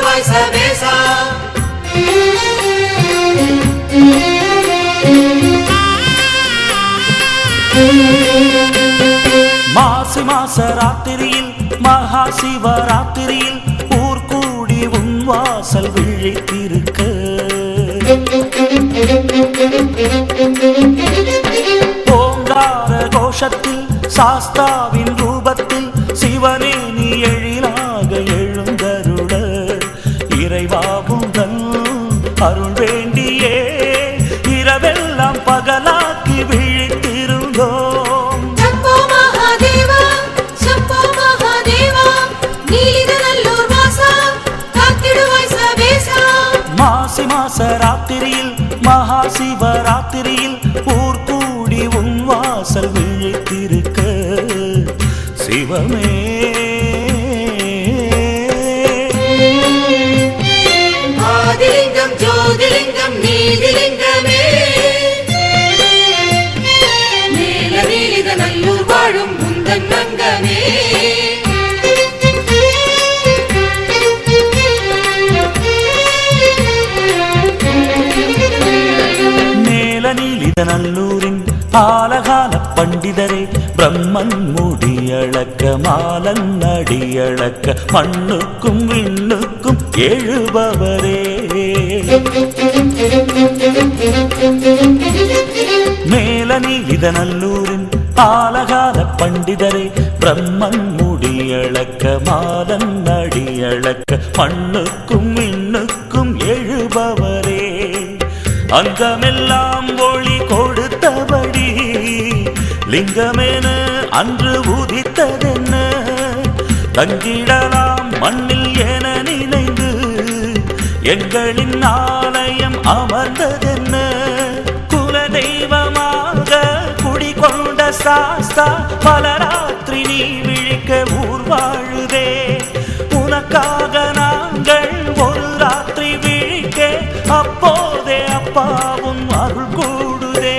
காத்திடுவாய் சவேசா. மாசி மாச ராத்திரியில் மகா சிவராத்திரியில் ஊர் கூடி உன் வாசல் விழித்திருக்க ஓங்கார கோஷத்தில் சாஸ்தாவின் ரூபத்தில் சிவனே நீ எழிலாக எழுந்தருள இறைவாவுடன் அருள் வேண்டியே இரவெல்லாம் பகலாக்கி விழித்திருந்தோம். சம்போ மகாதேவா சம்போ மகாதேவா நீலிதநல்லூர் வாசா காத்திடுவாய் சவேசா. மாசி மாச ராத்திரியில் மகா சிவராத்திரியில் ஊர் கூடி உன் வாசல் விழித்திருக்க சிவமே ஆதிலிங்கம் ஜோதிலிங்கம் நீதிலிங்கமே மேல நீலிதநல்லூர் வாழும் முந்தன் அங்கமே. நல்லூரின் ஆலகால பண்டிதரே பிரம்மன் முடியளக்க மாலன் அடியளக்க மண்ணுக்கும் விண்ணுக்கும் எழுபவரே மேலநீலிதநல்லூரின் ஆலகால பண்டிதரே பிரம்மன் முடியளக்க மாலன் அடியளக்க மண்ணுக்கும் விண்ணுக்கும் எழுபவரே அங்கமெல்லாம் ஒளி கொடுத்தபடி லிங்கமென அன்று உதித்ததென்ன தங்கிடலாம் மண்ணில் என நினைந்து எங்களின் ஆலயம் அமர்ந்ததென்ன குலதெய்வமாக குடிகொண்ட சாஸ்தா பல ராத்திரி நீ விழிக்க ஊர் வாழுதே உனக்காக நாங்கள் ஒரு ராத்திரி விழிக்க அப்போதே அப்பாவும் அருள் கூடுதே.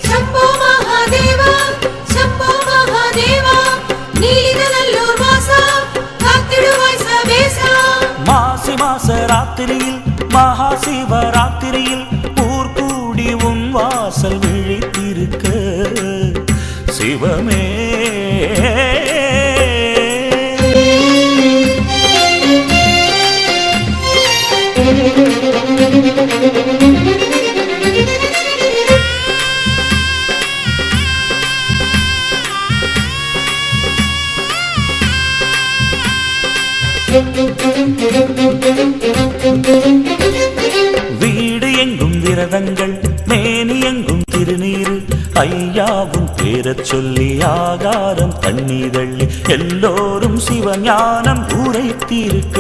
சம்போ மகாதேவா சம்போ மகாதேவா நீலிதநல்லூர் வாசா காத்திடுவாய் சவேசா. மாசி மாச ராத்திரியில் மகா சிவராத்திரியில் ஊர் கூடி உன் வாசல் விழித்திருக்க சிவமே வீடு எங்கும் விரதங்கள் மேனி எங்கும் திருநீரு ஐயாவும் பேரச் சொல்லி ஆகாரம் தண்ணீதள்ளி எல்லோரும் சிவஞானம் உரைத்திருக்க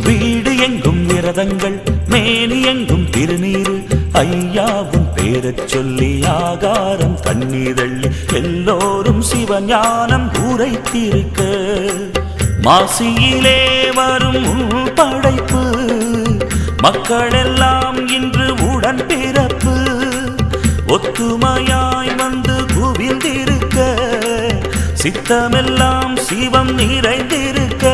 வீடு எங்கும் விரதங்கள் மேனி எங்கும் திருநீரு ஐயாவும் பேரச் சொல்லி ஆகாரம் தண்ணீதள்ளி எல்லோரும் சிவஞானம் உரைத்திருக்க மாசியிலே வரும் படைப்பு மக்களெல்லாம் இன்று உடன் பிறப்பு ஒத்துமையாய் வந்து குவிந்திருக்க சித்தமெல்லாம் சிவம் நிறைந்திருக்க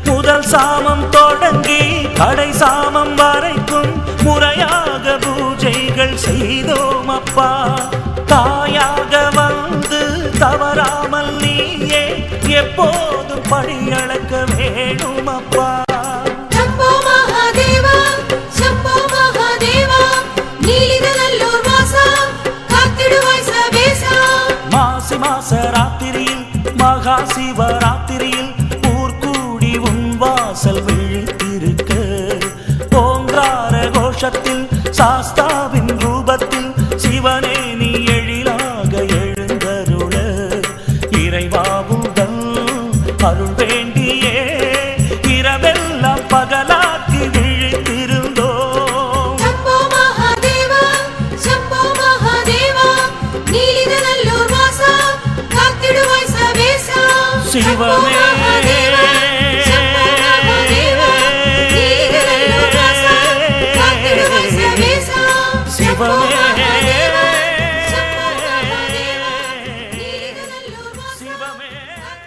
முதல் சாமம் தொடங்கி கடை சாமம் வரைக்கும் முறையாக பூஜைகள் செய்தோம் அப்பா தாயாக வந்து தவறாமல் நீயே எப்போதும் படியளக்க வேணும் அப்பா. சம்போ மகாதேவா சம்போ மகாதேவா நீலிதநல்லூர் வாசா காத்திடுவாய் சவேசா. மாசி மாச ராத்திரியில் மகா சிவராத்திரியில் ஊர் கூடி உன் வாசல் விழித்திருக்க ஓங்கார கோஷத்தில் சாஸ்தாவின் ரூபத்தில் சிவனே நீ எழிலாக எழுந்தருள இறைவாவுடன் அருள் வேண்டியே இரவெல்லாம் பகலாக்கி விழித்திருந்தோம். சம்போ மகாதேவா சம்போ மகாதேவா நீலிதநல்லூர் வாசா காத்திடுவாய் சவேசா. சிவமே